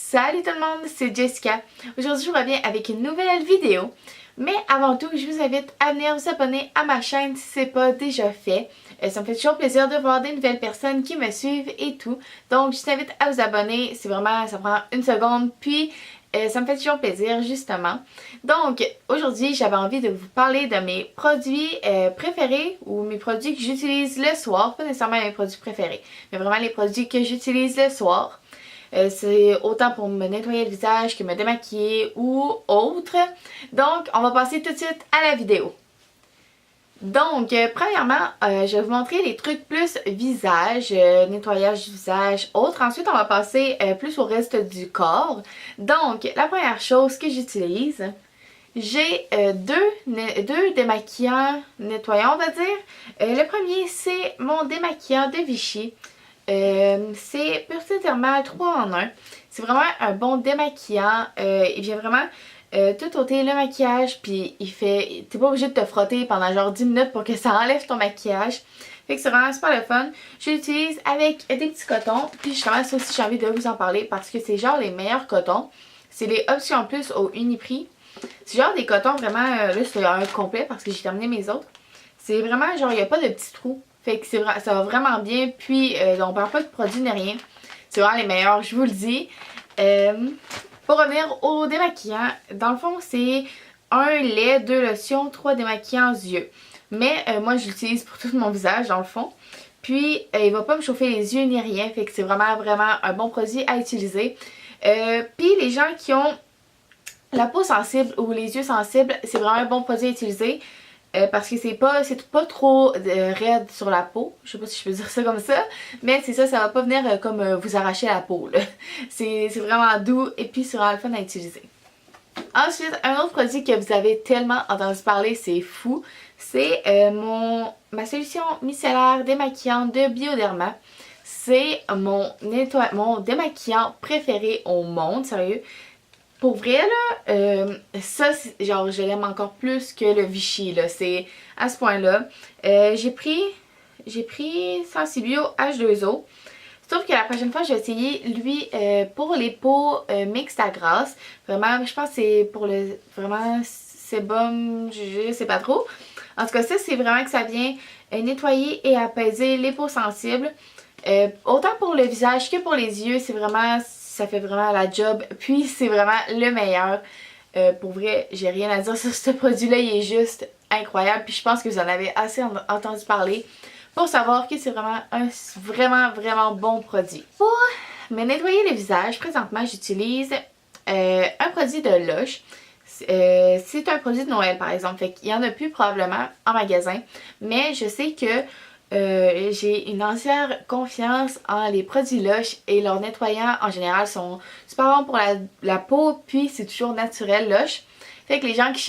Salut tout le monde, c'est Jessica. Aujourd'hui, je reviens avec une nouvelle vidéo. Mais avant tout, je vous invite à venir vous abonner à ma chaîne si ce n'est pas déjà fait. Ça me fait toujours plaisir de voir des nouvelles personnes qui me suivent et tout. Donc, je t'invite à vous abonner. C'est vraiment, ça prend une seconde. Puis, ça me fait toujours plaisir, justement. Donc, aujourd'hui, j'avais envie de vous parler de mes produits préférés ou mes produits que j'utilise le soir. Pas nécessairement mes produits préférés, mais vraiment les produits que j'utilise le soir. C'est autant pour me nettoyer le visage que me démaquiller ou autre. Donc, on va passer tout de suite à la vidéo. Donc, premièrement, je vais vous montrer les trucs plus visage, nettoyage du visage, autre. Ensuite, on va passer plus au reste du corps. Donc, la première chose que j'utilise, j'ai deux démaquillants nettoyants, on va dire. Le premier, c'est mon démaquillant de Vichy. C'est Pureté Thermale 3 en 1. C'est vraiment un bon démaquillant. Il vient vraiment tout ôter le maquillage. Puis il fait. T'es pas obligé de te frotter pendant genre 10 minutes pour que ça enlève ton maquillage. Fait que c'est vraiment super le fun. Je l'utilise avec des petits cotons. Puis justement, ça aussi j'ai envie de vous en parler parce que c'est genre les meilleurs cotons. C'est les Options Plus au Uniprix. C'est genre des cotons vraiment. Là c'est un complet parce que j'ai terminé mes autres. C'est vraiment genre, il n'y a pas de petits trous. Fait que ça va vraiment bien. Puis, on parle pas de produits ni rien. C'est vraiment les meilleurs, je vous le dis. Pour revenir au démaquillant, dans le fond, c'est un lait, 2 lotions, 3 démaquillants yeux. Mais moi, je l'utilise pour tout mon visage, dans le fond. Puis, il va pas me chauffer les yeux ni rien. Fait que c'est vraiment un bon produit à utiliser. Puis, les gens qui ont la peau sensible ou les yeux sensibles, c'est vraiment un bon produit à utiliser. Parce que c'est pas trop raide sur la peau. Je sais pas si je peux dire ça comme ça. Mais c'est ça, ça va pas venir comme vous arracher la peau. C'est vraiment doux et puis c'est vraiment le fun à utiliser. Ensuite, un autre produit que vous avez tellement entendu parler, c'est fou. C'est ma solution micellaire démaquillante de Bioderma. C'est mon démaquillant préféré au monde, sérieux. Pour vrai là, ça genre je l'aime encore plus que le Vichy là, c'est à ce point là. J'ai pris Sensibio H2O. Sauf que la prochaine fois je vais essayer lui pour les peaux mixtes à grasse. Vraiment je pense que c'est pour le vraiment sébum, je sais pas trop. En tout cas ça c'est vraiment que ça vient nettoyer et apaiser les peaux sensibles. Autant pour le visage que pour les yeux, c'est vraiment, ça fait vraiment la job. Puis c'est vraiment le meilleur. Pour vrai, j'ai rien à dire sur ce produit-là, il est juste incroyable. Puis je pense que vous en avez assez entendu parler pour savoir que c'est vraiment un vraiment bon produit. Pour me nettoyer le visage, présentement j'utilise un produit de Lush. C'est un produit de Noël par exemple, fait qu'il y en a plus probablement en magasin. Mais je sais que j'ai une entière confiance en les produits Lush et leurs nettoyants en général sont super bons pour la peau, puis c'est toujours naturel Lush. Fait que les gens qui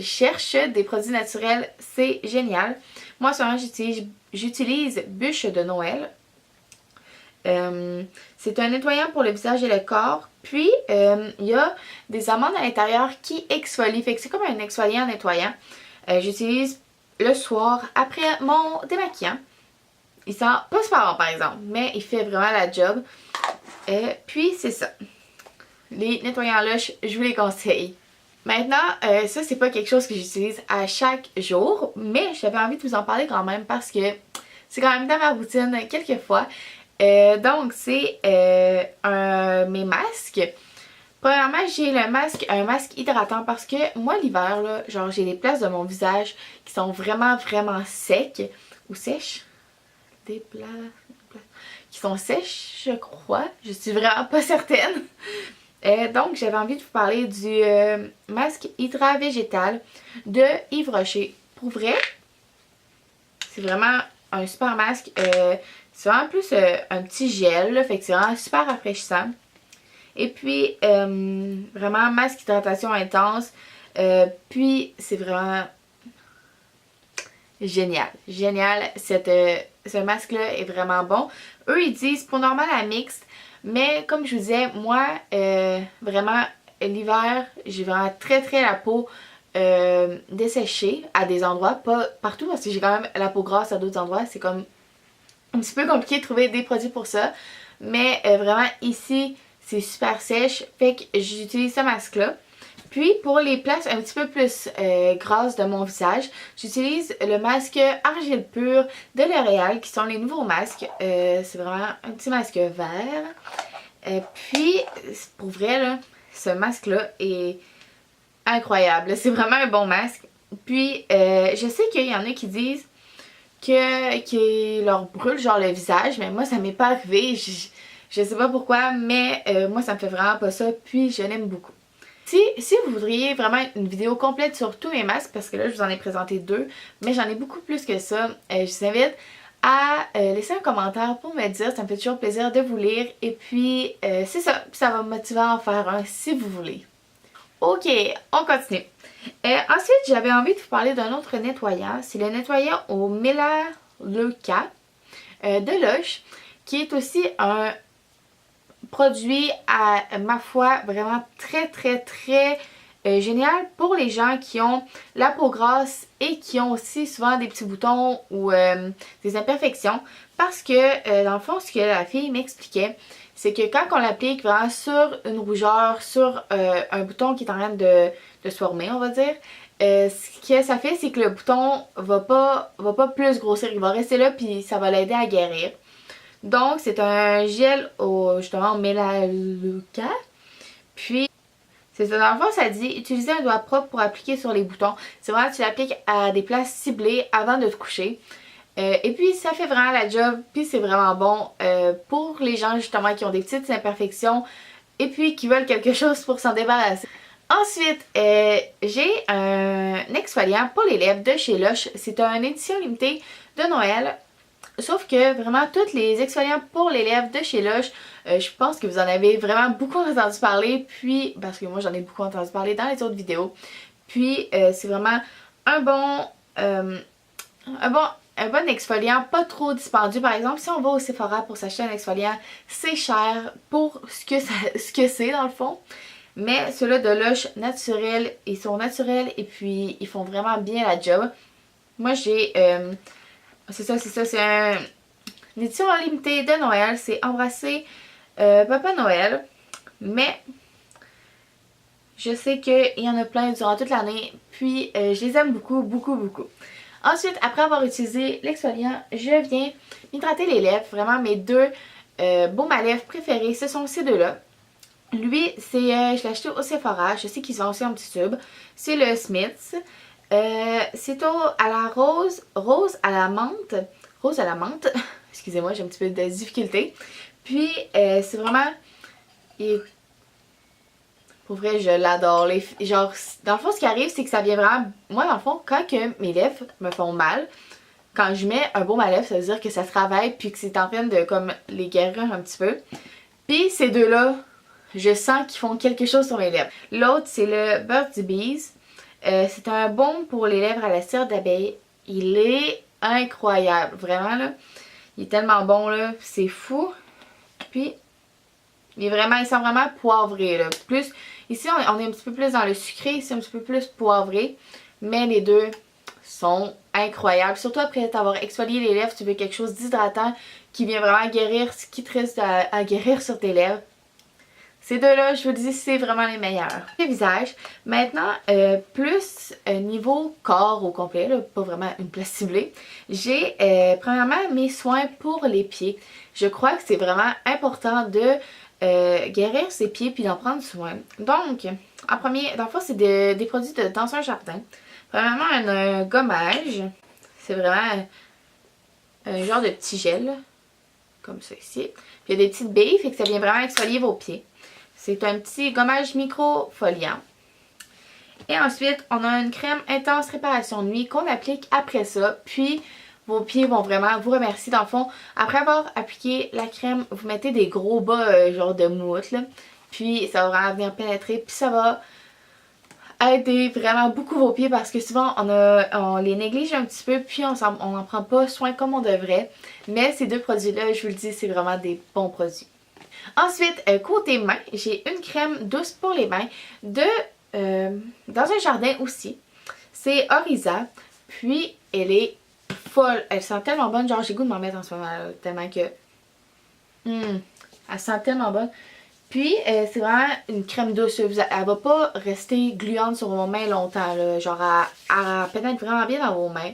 cherchent des produits naturels, c'est génial. Moi souvent j'utilise Bûche de Noël. C'est un nettoyant pour le visage et le corps. Puis il y a des amandes à l'intérieur qui exfolient. Fait que c'est comme un exfoliant nettoyant. J'utilise le soir après mon démaquillant. Il sent pas super bon par exemple, mais il fait vraiment la job. Puis c'est ça. Les nettoyants Lush, je vous les conseille. Maintenant, ça c'est pas quelque chose que j'utilise à chaque jour, mais j'avais envie de vous en parler quand même parce que c'est quand même dans ma routine quelquefois. Donc c'est mes masques. Premièrement, j'ai un masque hydratant parce que moi l'hiver là, genre j'ai des places de mon visage qui sont vraiment secs ou sèches. Des places qui sont sèches, je crois. Je suis vraiment pas certaine. Donc j'avais envie de vous parler du masque Hydra Végétal de Yves Rocher. Pour vrai, c'est vraiment un super masque. C'est vraiment plus un petit gel, là, fait que c'est vraiment super rafraîchissant. Et puis, vraiment, masque hydratation intense. Puis, c'est vraiment génial. Génial. Ce masque-là est vraiment bon. Eux, ils disent pour normal à mixte. Mais comme je vous disais, moi, vraiment, l'hiver, j'ai vraiment très la peau desséchée à des endroits. Pas partout parce que j'ai quand même la peau grasse à d'autres endroits. C'est comme un petit peu compliqué de trouver des produits pour ça. Mais vraiment, ici, c'est super sèche. Fait que j'utilise ce masque-là. Puis pour les places un petit peu plus grasses de mon visage, j'utilise le masque Argile Pure de L'Oréal, qui sont les nouveaux masques. C'est vraiment un petit masque vert. Puis pour vrai, là, ce masque-là est incroyable. C'est vraiment un bon masque. Puis je sais qu'il y en a qui disent que leur brûle genre le visage, mais moi ça m'est pas arrivé. Je sais pas pourquoi, mais moi ça me fait vraiment pas ça. Puis je l'aime beaucoup. Si vous voudriez vraiment une vidéo complète sur tous mes masques, parce que là je vous en ai présenté 2, mais j'en ai beaucoup plus que ça, je vous invite à laisser un commentaire pour me dire, ça me fait toujours plaisir de vous lire. Et puis c'est ça, ça va me motiver à en faire un si vous voulez. Ok, on continue. Ensuite, j'avais envie de vous parler d'un autre nettoyant. C'est le nettoyant au Melaleuca de Lush, qui est aussi un produit à ma foi vraiment très génial pour les gens qui ont la peau grasse et qui ont aussi souvent des petits boutons ou des imperfections, parce que dans le fond ce que la fille m'expliquait, c'est que quand on l'applique vraiment sur une rougeur, sur un bouton qui est en train de se former, on va dire, ce que ça fait, c'est que le bouton va pas plus grossir, il va rester là puis ça va l'aider à guérir. Donc c'est un gel justement au Melaleuca. Puis c'est ça, dans le fond ça dit utiliser un doigt propre pour appliquer sur les boutons. C'est vraiment, tu l'appliques à des places ciblées avant de te coucher. Et puis ça fait vraiment la job, puis c'est vraiment bon pour les gens justement qui ont des petites imperfections et puis qui veulent quelque chose pour s'en débarrasser. Ensuite, j'ai un exfoliant pour les lèvres de chez Lush. C'est une édition limitée de Noël. Sauf que vraiment tous les exfoliants pour les lèvres de chez Lush, je pense que vous en avez vraiment beaucoup entendu parler. Puis, parce que moi j'en ai beaucoup entendu parler dans les autres vidéos. Puis c'est vraiment un bon exfoliant, pas trop dispendieux. Par exemple, si on va au Sephora pour s'acheter un exfoliant, c'est cher pour ce que c'est dans le fond. Mais ceux-là de Lush, naturels, ils sont naturels et puis ils font vraiment bien la job. Moi j'ai... c'est ça, c'est une édition limitée de Noël. C'est Embrasser Papa Noël. Mais je sais qu'il y en a plein durant toute l'année. Puis je les aime beaucoup. Ensuite, après avoir utilisé l'exfoliant, je viens m'hydrater les lèvres. Vraiment, mes deux baumes à lèvres préférés, ce sont ces deux-là. Lui, c'est je l'ai acheté au Sephora. Je sais qu'ils sont aussi en petit tube. C'est le Smith's. C'est à la rose à la menthe. Excusez-moi, j'ai un petit peu de difficulté. Puis, c'est vraiment... Pour vrai, je l'adore. Genre, dans le fond, ce qui arrive, c'est que ça vient vraiment... Moi, dans le fond, quand que mes lèvres me font mal, quand je mets un baume à lèvres, ça veut dire que ça se travaille puis que c'est en train de comme les guérir un petit peu. Puis, ces deux-là, je sens qu'ils font quelque chose sur mes lèvres. L'autre, c'est le Burt's Bees. C'est un baume pour les lèvres à la cire d'abeille. Il est incroyable, vraiment là. Il est tellement bon là, c'est fou. Puis il sent vraiment poivré là. Plus, ici on est un petit peu plus dans le sucré, ici un petit peu plus poivré. Mais les deux sont incroyables. Surtout après t'avoir exfolié les lèvres, tu veux quelque chose d'hydratant qui vient vraiment guérir ce qui te reste à guérir sur tes lèvres. Ces deux-là, je vous dis, c'est vraiment les meilleurs. Le visage. Maintenant, plus niveau corps au complet, là, pas vraiment une place ciblée, j'ai premièrement mes soins pour les pieds. Je crois que c'est vraiment important de guérir ses pieds puis d'en prendre soin. Donc, en premier, dans le fond, c'est des produits dans un jardin. Premièrement, un gommage. C'est vraiment un genre de petit gel, comme ça ici. Puis il y a des petites billes, fait que ça vient vraiment exfolier vos pieds. C'est un petit gommage microfoliant. Et ensuite, on a une crème intense réparation nuit qu'on applique après ça. Puis, vos pieds vont vraiment vous remercier. Dans le fond, après avoir appliqué la crème, vous mettez des gros bas genre de mousse. Là. Puis, ça va vraiment venir pénétrer. Puis, ça va aider vraiment beaucoup vos pieds parce que souvent, on les néglige un petit peu. Puis, on n'en prend pas soin comme on devrait. Mais ces deux produits-là, je vous le dis, c'est vraiment des bons produits. Ensuite, côté mains, j'ai une crème douce pour les mains dans un jardin aussi. C'est Oriza. Puis, elle est folle. Elle sent tellement bonne. Genre, j'ai goût de m'en mettre en ce moment. Tellement que... elle sent tellement bonne. Puis c'est vraiment une crème douce, elle va pas rester gluante sur vos mains longtemps, là. Genre elle pénètre vraiment bien dans vos mains.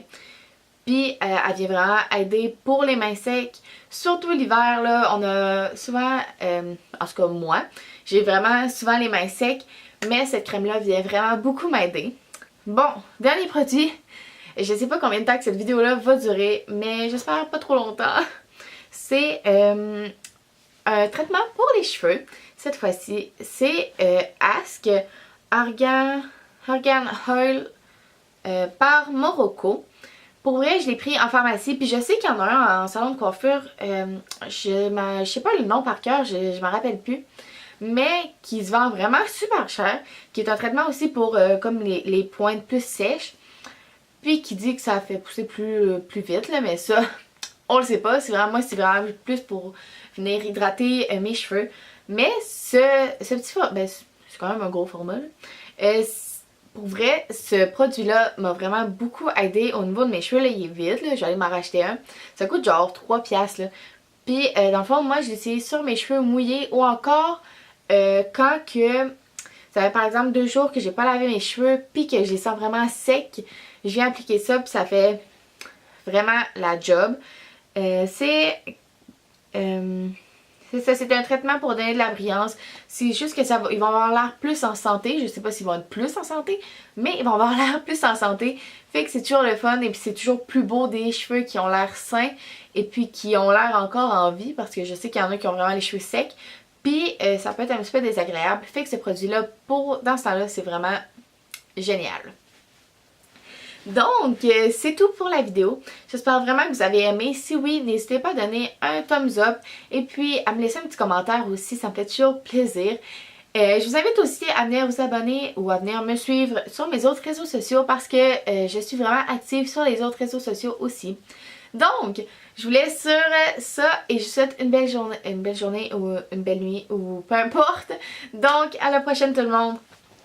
Puis elle vient vraiment aider pour les mains secs, surtout l'hiver là, on a souvent, en tout cas moi, j'ai vraiment souvent les mains secs, mais cette crème là vient vraiment beaucoup m'aider. Bon, dernier produit, je sais pas combien de temps que cette vidéo là va durer, mais j'espère pas trop longtemps. C'est un traitement pour les cheveux, cette fois-ci, c'est Ask Argan Oil par Morocco. Pour vrai, je l'ai pris en pharmacie, puis je sais qu'il y en a un en salon de coiffure, je sais pas le nom par cœur, je m'en rappelle plus, mais qui se vend vraiment super cher, qui est un traitement aussi pour comme les pointes plus sèches, puis qui dit que ça fait pousser plus vite, là, mais ça, on le sait pas, moi c'est vraiment plus pour venir hydrater mes cheveux, mais ce petit format, ben, c'est quand même un gros format, pour vrai, ce produit-là m'a vraiment beaucoup aidé au niveau de mes cheveux. Là, il est vide, là, j'allais m'en racheter un. Ça coûte genre 3 piastres. Là. Puis, dans le fond, moi, je l'ai essayé sur mes cheveux mouillés ou encore quand que ça fait par exemple 2 jours que j'ai pas lavé mes cheveux puis que je les sens vraiment secs. Je viens appliquer ça puis ça fait vraiment la job. C'est ça, c'est un traitement pour donner de la brillance. C'est juste que ils vont avoir l'air plus en santé. Je sais pas s'ils vont être plus en santé, mais ils vont avoir l'air plus en santé. Fait que c'est toujours le fun et puis c'est toujours plus beau des cheveux qui ont l'air sains et puis qui ont l'air encore en vie parce que je sais qu'il y en a qui ont vraiment les cheveux secs. Puis ça peut être un petit peu désagréable. Fait que ce produit-là, dans ce temps-là, c'est vraiment génial. Donc, c'est tout pour la vidéo. J'espère vraiment que vous avez aimé. Si oui, n'hésitez pas à donner un thumbs up et puis à me laisser un petit commentaire aussi, ça me fait toujours plaisir. Je vous invite aussi à venir vous abonner ou à venir me suivre sur mes autres réseaux sociaux parce que je suis vraiment active sur les autres réseaux sociaux aussi. Donc, je vous laisse sur ça et je vous souhaite une belle journée ou une belle nuit ou peu importe. Donc, à la prochaine tout le monde!